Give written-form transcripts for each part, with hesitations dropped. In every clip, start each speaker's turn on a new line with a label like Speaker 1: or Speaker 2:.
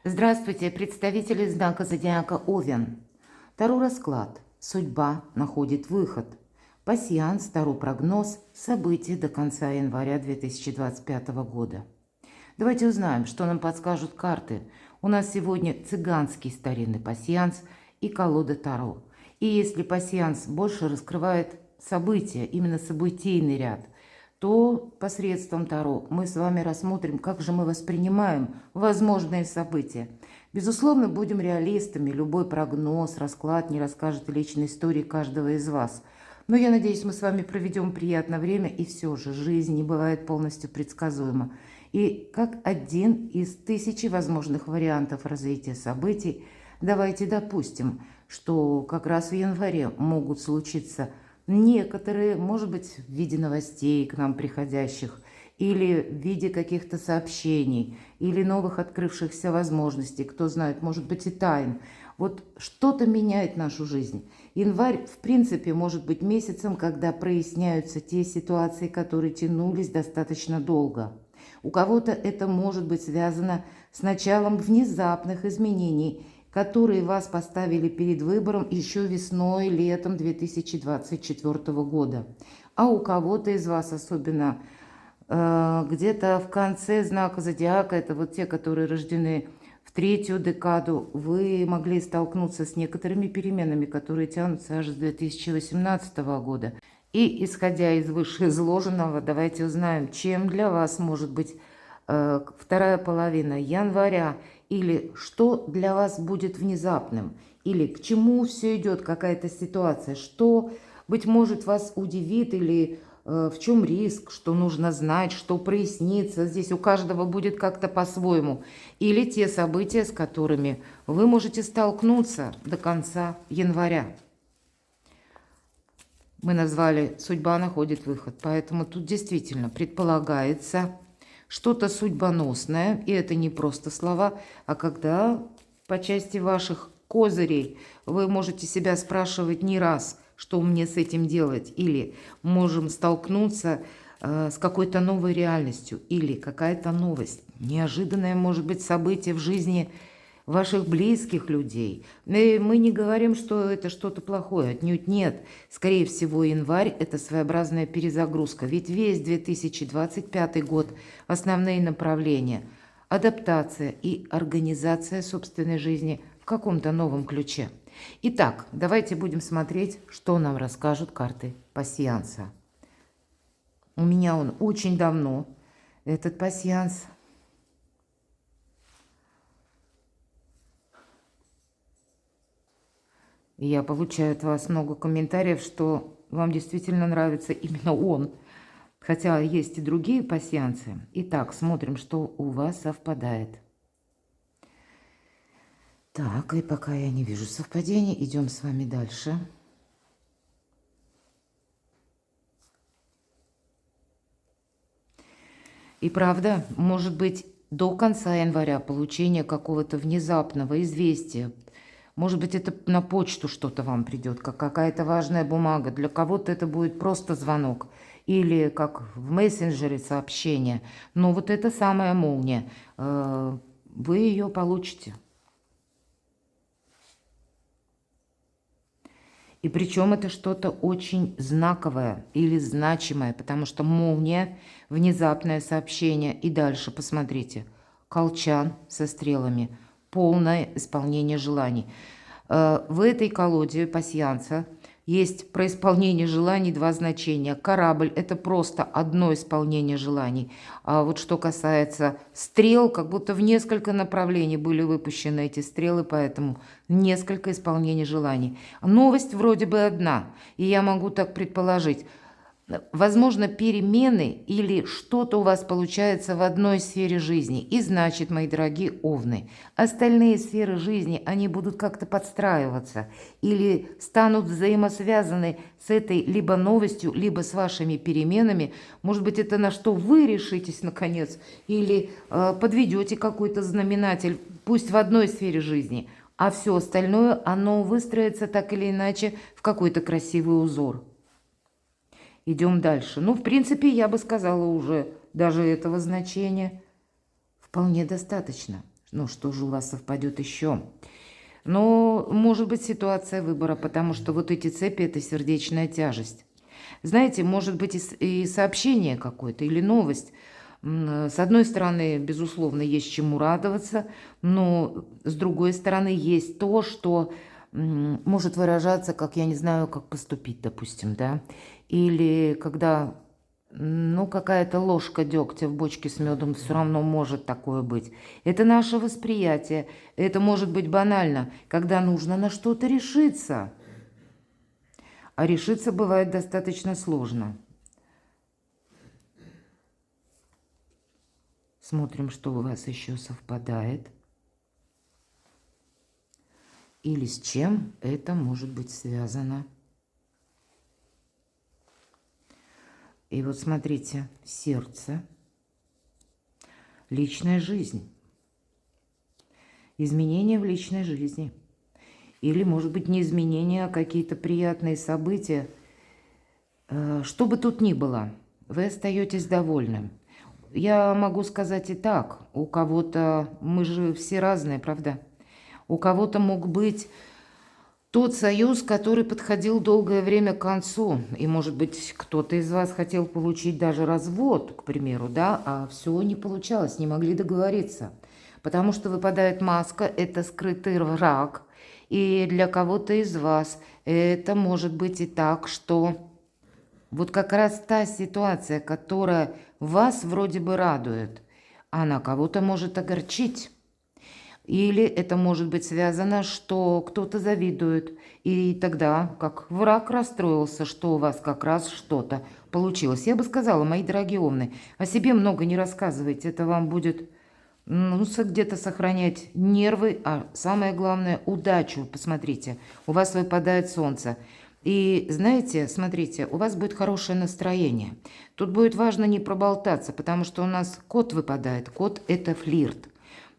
Speaker 1: Здравствуйте, представители знака зодиака Овен. Таро расклад. Судьба находит выход. Пасьянс, Таро прогноз. События до конца января 2025 года. Давайте узнаем, что нам подскажут карты. У нас сегодня цыганский старинный пасьянс и колода Таро. И если пасьянс больше раскрывает события, именно событийный ряд, то посредством Таро мы с вами рассмотрим, как же мы воспринимаем возможные события. Безусловно, будем реалистами. Любой прогноз, расклад не расскажет личной истории каждого из вас. Но я надеюсь, мы с вами проведем приятное время, и все же жизнь не бывает полностью предсказуема. И как один из тысячи возможных вариантов развития событий, давайте допустим, что как раз в январе могут случиться некоторые, может быть, в виде новостей к нам приходящих, или в виде каких-то сообщений, или новых открывшихся возможностей, кто знает, может быть, и тайн. Вот что-то меняет нашу жизнь. Январь, в принципе, может быть месяцем, когда проясняются те ситуации, которые тянулись достаточно долго. У кого-то это может быть связано с началом внезапных изменений, которые вас поставили перед выбором еще весной, летом 2024 года. А у кого-то из вас, особенно где-то в конце знака зодиака, это вот те, которые рождены в третью декаду, вы могли столкнуться с некоторыми переменами, которые тянутся аж с 2018 года. И, исходя из вышеизложенного, давайте узнаем, чем для вас может быть вторая половина января, или что для вас будет внезапным, или к чему все идет, какая-то ситуация, что, быть может, вас удивит, или в чем риск, что нужно знать, что прояснится. Здесь у каждого будет как-то по-своему. Или те события, с которыми вы можете столкнуться до конца января. Мы назвали «Судьба находит выход», поэтому тут действительно предполагается что-то судьбоносное, и это не просто слова, а когда по части ваших козырей вы можете себя спрашивать не раз, что мне с этим делать, или можем столкнуться с какой-то новой реальностью, или какая-то новость, неожиданное, может быть, событие в жизни ваших близких людей. И мы не говорим, что это что-то плохое, отнюдь нет. Скорее всего, январь – это своеобразная перезагрузка. Ведь весь 2025 год – основные направления – адаптация и организация собственной жизни в каком-то новом ключе. Итак, давайте будем смотреть, что нам расскажут карты пасьянса. У меня он очень давно, этот пасьянс. И я получаю от вас много комментариев, что вам действительно нравится именно он. Хотя есть и другие пасьянсы. Итак, смотрим, что у вас совпадает. Так, и пока я не вижу совпадений, идем с вами дальше. И правда, может быть, до конца января получение какого-то внезапного известия. Может быть, это на почту что-то вам придет, как какая-то важная бумага. Для кого-то это будет просто звонок. Или как в мессенджере сообщение. Но вот это самая молния. Вы ее получите. И причем это что-то очень знаковое или значимое, потому что молния, внезапное сообщение. И дальше, посмотрите, колчан со стрелами, полное исполнение желаний. В этой колоде пасьянса есть про исполнение желаний два значения. Корабль – это просто одно исполнение желаний. А вот что касается стрел, как будто в несколько направлений были выпущены эти стрелы, поэтому несколько исполнений желаний. Новость вроде бы одна, и я могу так предположить. Возможно, перемены или что-то у вас получается в одной сфере жизни. И значит, мои дорогие овны, остальные сферы жизни, они будут как-то подстраиваться или станут взаимосвязаны с этой либо новостью, либо с вашими переменами. Может быть, это на что вы решитесь наконец, или подведете какой-то знаменатель, пусть в одной сфере жизни, а все остальное, оно выстроится так или иначе в какой-то красивый узор. Идем дальше. Ну, в принципе, я бы сказала уже даже этого значения вполне достаточно. Ну, что же у вас совпадет еще? Но может быть ситуация выбора, потому что вот эти цепи – это сердечная тяжесть. Знаете, может быть и сообщение какое-то, или новость. С одной стороны, безусловно, есть чему радоваться, но с другой стороны, есть то, что может выражаться, как я не знаю, как поступить, допустим, да, или когда, ну, какая-то ложка дегтя в бочке с медом все равно может такое быть. Это наше восприятие, это может быть банально, когда нужно на что-то решиться, а решиться бывает достаточно сложно. Смотрим, что у вас еще совпадает. Или с чем это может быть связано. И вот смотрите, сердце, личная жизнь, изменения в личной жизни. Или, может быть, не изменения, а какие-то приятные события. Что бы тут ни было, вы остаетесь довольным. Я могу сказать и так, у кого-то, мы же все разные, правда? У кого-то мог быть тот союз, который подходил долгое время к концу. И, может быть, кто-то из вас хотел получить даже развод, к примеру, да, а все не получалось, не могли договориться. Потому что выпадает маска, это скрытый враг. И для кого-то из вас это может быть и так, что вот как раз та ситуация, которая вас вроде бы радует, она кого-то может огорчить. Или это может быть связано, что кто-то завидует, и тогда как враг расстроился, что у вас как раз что-то получилось. Я бы сказала, мои дорогие умные, о себе много не рассказывайте, это вам будет, ну, где-то сохранять нервы, а самое главное, удачу. Посмотрите, у вас выпадает солнце. И знаете, смотрите, у вас будет хорошее настроение. Тут будет важно не проболтаться, потому что у нас кот выпадает. Кот – это флирт.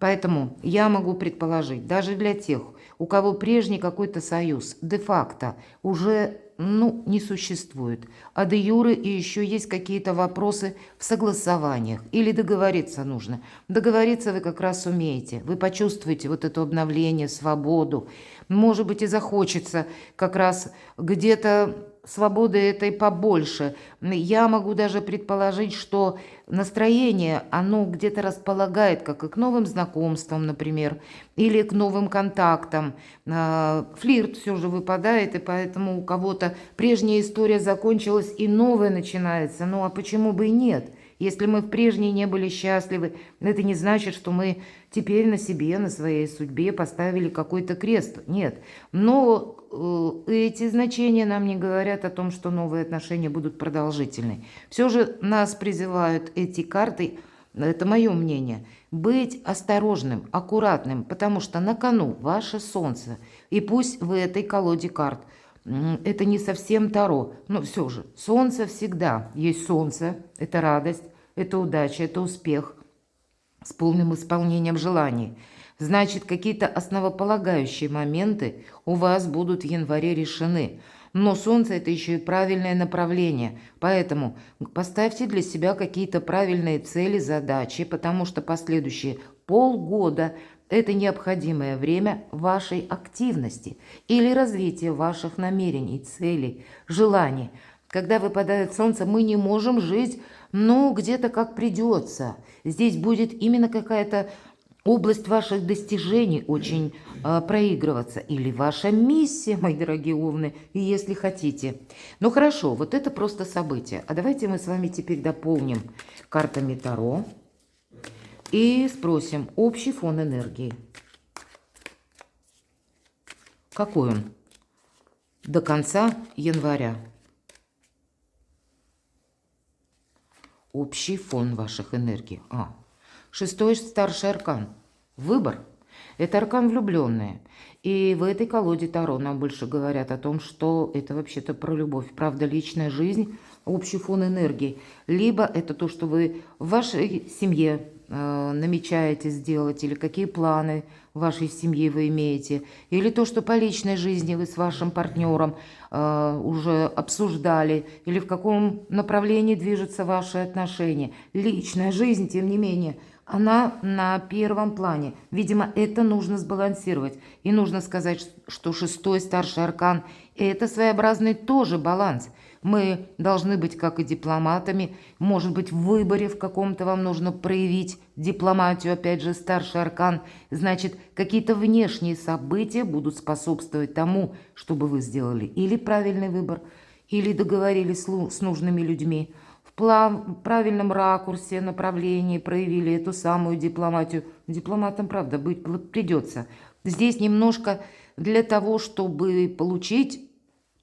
Speaker 1: Поэтому я могу предположить, даже для тех, у кого прежний какой-то союз де-факто уже, ну, не существует, а де-юре и еще есть какие-то вопросы в согласованиях, или договориться нужно. Договориться вы как раз умеете, вы почувствуете вот это обновление, свободу. Может быть, и захочется как раз где-то свободы этой побольше. Я могу даже предположить, что настроение, оно где-то располагает, как и к новым знакомствам, например, или к новым контактам. Флирт все же выпадает, и поэтому у кого-то прежняя история закончилась, и новая начинается. Ну а почему бы и нет? Если мы в прежней не были счастливы, это не значит, что мы теперь на себе, на своей судьбе поставили какой-то крест. Нет. Но эти значения нам не говорят о том, что новые отношения будут продолжительны. Все же нас призывают эти карты, это мое мнение, быть осторожным, аккуратным, потому что на кону ваше солнце. И пусть в этой колоде карт это не совсем Таро, но все же солнце всегда есть солнце, это радость, это удача, это успех с полным исполнением желаний. Значит, какие-то основополагающие моменты у вас будут в январе решены. Но солнце – это еще и правильное направление. Поэтому поставьте для себя какие-то правильные цели, задачи, потому что последующие полгода – это необходимое время вашей активности или развития ваших намерений, целей, желаний. Когда выпадает солнце, мы не можем жить, ну, где-то как придется. Здесь будет именно какая-то область ваших достижений очень проигрываться. Или ваша миссия, мои дорогие овны, если хотите. Ну хорошо, вот это просто событие. А давайте мы с вами теперь дополним картами Таро и спросим общий фон энергии. Какой он до конца января? Общий фон ваших энергий. Шестой старший аркан. Выбор. Это аркан влюбленные. И в этой колоде Таро нам больше говорят о том, что это вообще-то про любовь. Правда, личная жизнь, общий фон энергии. Либо это то, что вы в вашей семье намечаете сделать, или какие планы в вашей семье вы имеете, или то, что по личной жизни вы с вашим партнером уже обсуждали, или в каком направлении движутся ваши отношения. Личная жизнь, тем не менее, она на первом плане. Видимо, это нужно сбалансировать. И нужно сказать, что шестой старший аркан – это своеобразный тоже баланс. Мы должны быть, как и дипломатами, может быть, в выборе в каком-то вам нужно проявить дипломатию, опять же, старший аркан. Значит, какие-то внешние события будут способствовать тому, чтобы вы сделали или правильный выбор, или договорились с нужными людьми, в правильном ракурсе, направлении проявили эту самую дипломатию. Дипломатом, правда, быть придется. Здесь немножко для того, чтобы получить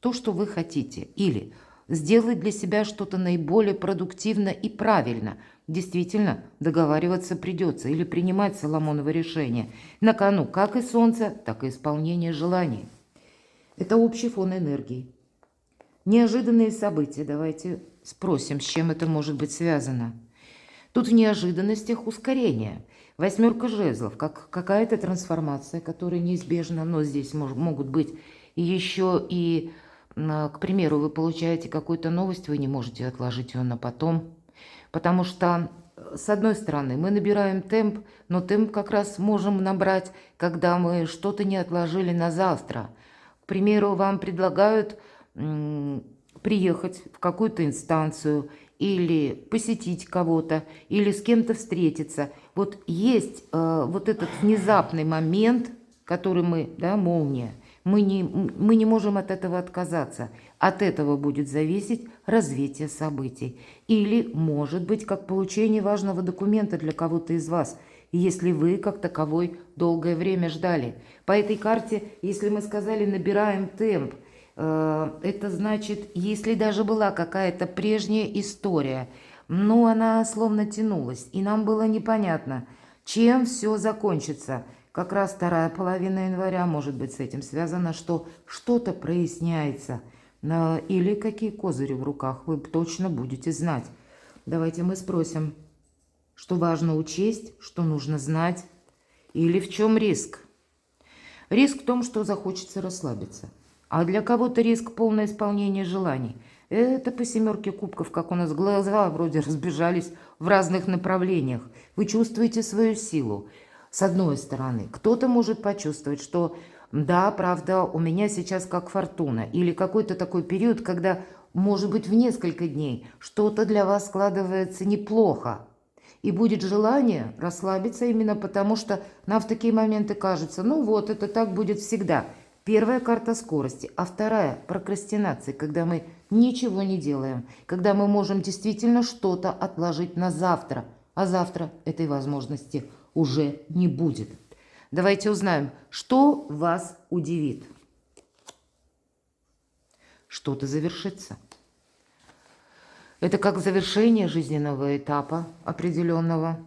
Speaker 1: то, что вы хотите. Или сделать для себя что-то наиболее продуктивно и правильно. Действительно, договариваться придется или принимать Соломоново решение. На кону как и солнце, так и исполнение желаний. Это общий фон энергии. Неожиданные события. Давайте спросим, с чем это может быть связано. Тут в неожиданностях ускорение. Восьмерка жезлов, как какая-то трансформация, которая неизбежна, но здесь могут быть еще и, к примеру, вы получаете какую-то новость, вы не можете отложить ее на потом, потому что, с одной стороны, мы набираем темп, но темп как раз можем набрать, когда мы что-то не отложили на завтра. К примеру, вам предлагают приехать в какую-то инстанцию или посетить кого-то, или с кем-то встретиться. Вот есть вот этот внезапный момент, который мы, да, молния, мы не можем от этого отказаться. От этого будет зависеть развитие событий. Или, может быть, как получение важного документа для кого-то из вас, если вы, как таковой, долгое время ждали. По этой карте, если мы сказали «набираем темп», это значит, если даже была какая-то прежняя история, но она словно тянулась, и нам было непонятно, чем все закончится. Как раз вторая половина января может быть с этим связано, что что-то проясняется, или какие козыри в руках вы точно будете знать. Давайте мы спросим, что важно учесть, что нужно знать, или в чем риск. Риск в том, что захочется расслабиться. А для кого-то риск полное исполнение желаний. Это по семерке кубков, как у нас глаза вроде разбежались в разных направлениях. Вы чувствуете свою силу. С одной стороны, кто-то может почувствовать, что да, правда, у меня сейчас как фортуна. Или какой-то такой период, когда, может быть, в несколько дней что-то для вас складывается неплохо. И будет желание расслабиться именно потому, что нам в такие моменты кажется, ну вот, это так будет всегда. Первая карта скорости, а вторая прокрастинации, когда мы ничего не делаем, когда мы можем действительно что-то отложить на завтра, а завтра этой возможности уже не будет. Давайте узнаем, что вас удивит. Что-то завершится. Это как завершение жизненного этапа определенного.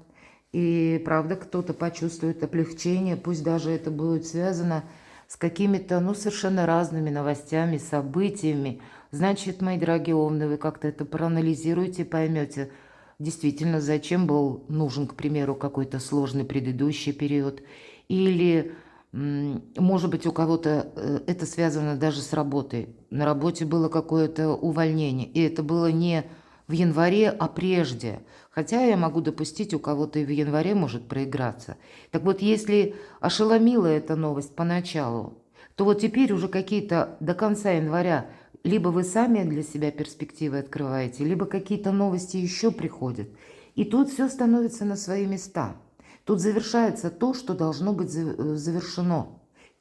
Speaker 1: И правда, кто-то почувствует облегчение, пусть даже это будет связано с какими-то, совершенно разными новостями, событиями. Значит, мои дорогие овны, вы как-то это проанализируете, поймете, действительно, зачем был нужен, к примеру, какой-то сложный предыдущий период. Или, может быть, у кого-то это связано даже с работой. На работе было какое-то увольнение, и это было не в январе, а прежде. Хотя я могу допустить, у кого-то и в январе может проиграться. Так вот, если ошеломила эта новость поначалу, то вот теперь уже какие-то до конца января либо вы сами для себя перспективы открываете, либо какие-то новости еще приходят. И тут все становится на свои места. Тут завершается то, что должно быть завершено,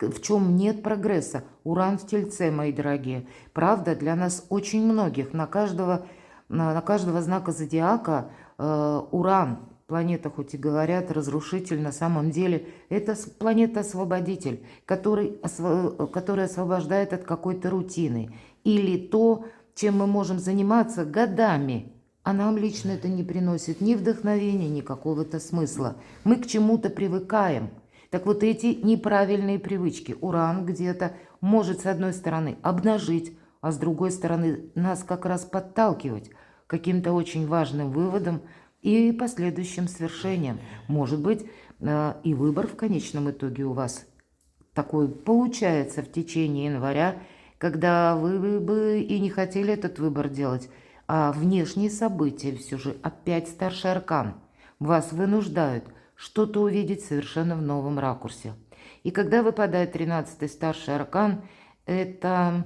Speaker 1: в чем нет прогресса. Уран в Тельце, мои дорогие. Правда, для нас очень многих, на каждого знака зодиака Уран, планета, хоть и говорят, разрушитель, на самом деле это планета-освободитель, который освобождает от какой-то рутины. Или то, чем мы можем заниматься годами, а нам лично это не приносит ни вдохновения, ни какого-то смысла. Мы к чему-то привыкаем. Так вот эти неправильные привычки Уран где-то может с одной стороны обнажить, а с другой стороны нас как раз подталкивать к каким-то очень важным выводам и последующим свершениям. Может быть, и выбор в конечном итоге у вас такой получается в течение января, когда вы бы и не хотели этот выбор делать, а внешние события все же опять старший аркан вас вынуждают что-то увидеть совершенно в новом ракурсе. И когда выпадает 13-й старший аркан, это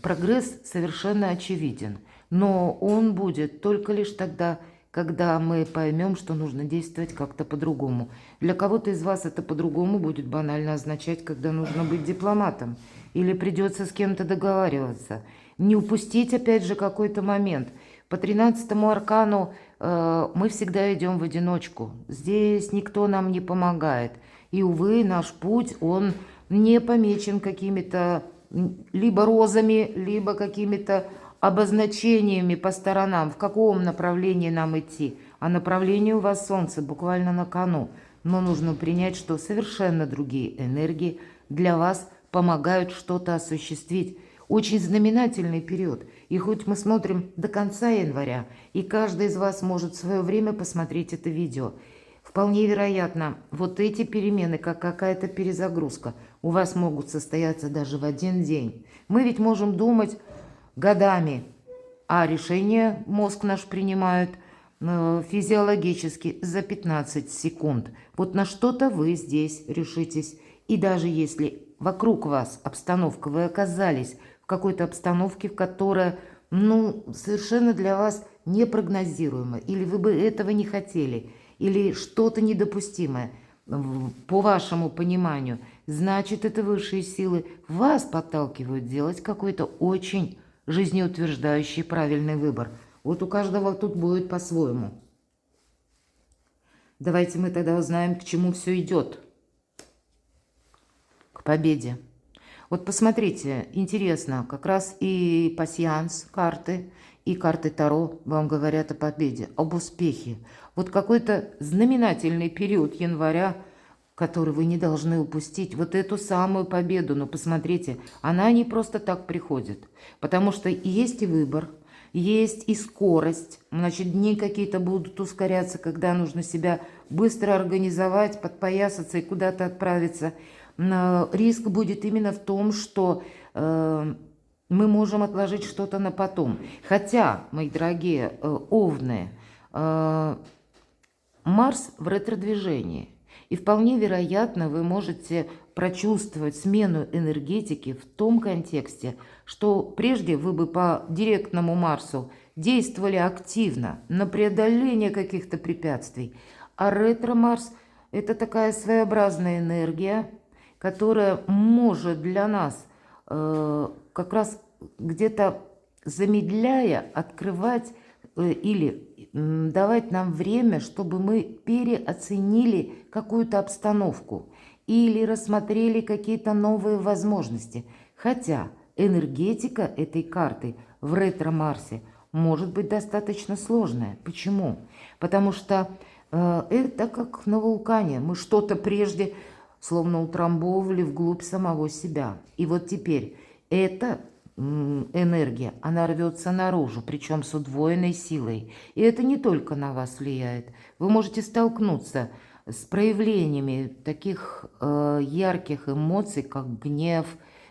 Speaker 1: прогресс совершенно очевиден. Но он будет только лишь тогда, когда мы поймем, что нужно действовать как-то по-другому. Для кого-то из вас это по-другому будет банально означать, когда нужно быть дипломатом или придется с кем-то договариваться. Не упустить, опять же, какой-то момент. По 13-му аркану мы всегда идем в одиночку. Здесь никто нам не помогает. И, увы, наш путь, он не помечен какими-то либо розами, либо какими-то обозначениями по сторонам, в каком направлении нам идти. А направление у вас Солнце буквально на кону. Но нужно принять, что совершенно другие энергии для вас помогают что-то осуществить. Очень знаменательный период. И хоть мы смотрим до конца января, и каждый из вас может в свое время посмотреть это видео, вполне вероятно, вот эти перемены, как какая-то перезагрузка, у вас могут состояться даже в один день. Мы ведь можем думать годами, а решение мозг наш принимает физиологически за 15 секунд. Вот на что-то вы здесь решитесь. И даже если вокруг вас обстановка, вы оказались в какой-то обстановке, которая, совершенно для вас непрогнозируема, или вы бы этого не хотели, или что-то недопустимое, по вашему пониманию, значит, это высшие силы вас подталкивают делать какой-то очень жизнеутверждающий правильный выбор. Вот у каждого тут будет по-своему. Давайте мы тогда узнаем, к чему все идет. К победе. Вот посмотрите, интересно, как раз и пасьянс карты, и карты Таро вам говорят о победе, об успехе. Вот какой-то знаменательный период января, который вы не должны упустить, вот эту самую победу. Но посмотрите, она не просто так приходит, потому что есть и выбор, есть и скорость. Значит, дни какие-то будут ускоряться, когда нужно себя быстро организовать, подпоясаться и куда-то отправиться. Но риск будет именно в том, что мы можем отложить что-то на потом. Хотя, мои дорогие овны, Марс в ретродвижении. И вполне вероятно, вы можете прочувствовать смену энергетики в том контексте, что прежде вы бы по директному Марсу действовали активно на преодоление каких-то препятствий. А ретро-Марс – это такая своеобразная энергия, которая может для нас как раз где-то замедляя, открывать или давать нам время, чтобы мы переоценили какую-то обстановку или рассмотрели какие-то новые возможности. Хотя энергетика этой карты в ретро-Марсе может быть достаточно сложная. Почему? Потому что это как на вулкане. Мы что-то прежде словно утрамбовывали вглубь самого себя. И вот теперь эта энергия, она рвется наружу, причем с удвоенной силой. И это не только на вас влияет. Вы можете столкнуться с проявлениями таких ярких эмоций, как гнев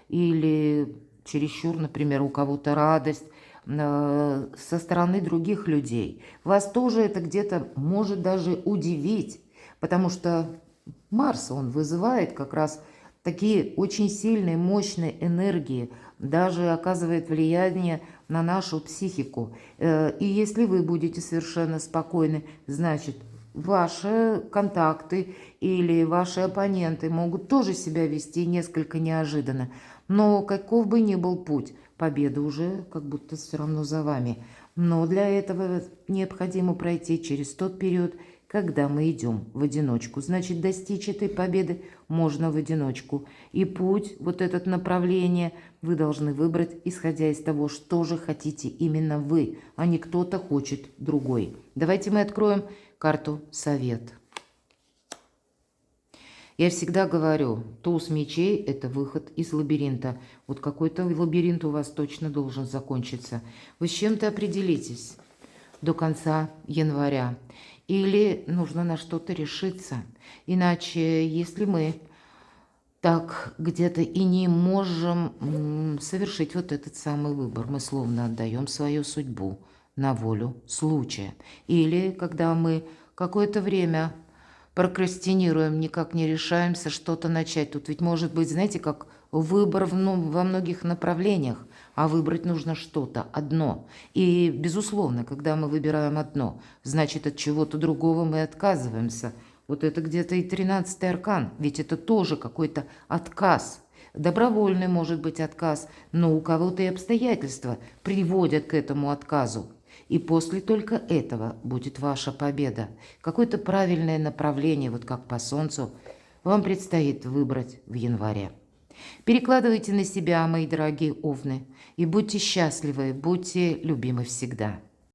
Speaker 1: или чересчур, например, у кого-то радость со стороны других людей. Вас тоже это где-то может даже удивить, потому что Марс, он вызывает как раз такие очень сильные, мощные энергии, даже оказывает влияние на нашу психику. И если вы будете совершенно спокойны, значит, ваши контакты или ваши оппоненты могут тоже себя вести несколько неожиданно. Но каков бы ни был путь, победа уже как будто все равно за вами. Но для этого необходимо пройти через тот период, когда мы идем в одиночку. Значит, достичь этой победы можно в одиночку. И путь, вот это направление, вы должны выбрать, исходя из того, что же хотите именно вы, а не кто-то хочет другой. Давайте мы откроем карту «Совет». Я всегда говорю, туз мечей – это выход из лабиринта. Вот какой-то лабиринт у вас точно должен закончиться. Вы с чем-то определитесь до конца января. Или нужно на что-то решиться. Иначе, если мы так где-то и не можем совершить вот этот самый выбор, мы словно отдаем свою судьбу на волю случая. Или когда мы какое-то время прокрастинируем, никак не решаемся что-то начать. Тут ведь может быть, знаете, как выбор во многих направлениях, а выбрать нужно что-то одно. И, безусловно, когда мы выбираем одно, значит, от чего-то другого мы отказываемся. Вот это где-то и 13-й аркан, ведь это тоже какой-то отказ. Добровольный может быть отказ, но у кого-то и обстоятельства приводят к этому отказу. И после только этого будет ваша победа. Какое-то правильное направление, вот как по Солнцу, вам предстоит выбрать в январе. Перекладывайте на себя, мои дорогие овны, и будьте счастливы, будьте любимы всегда.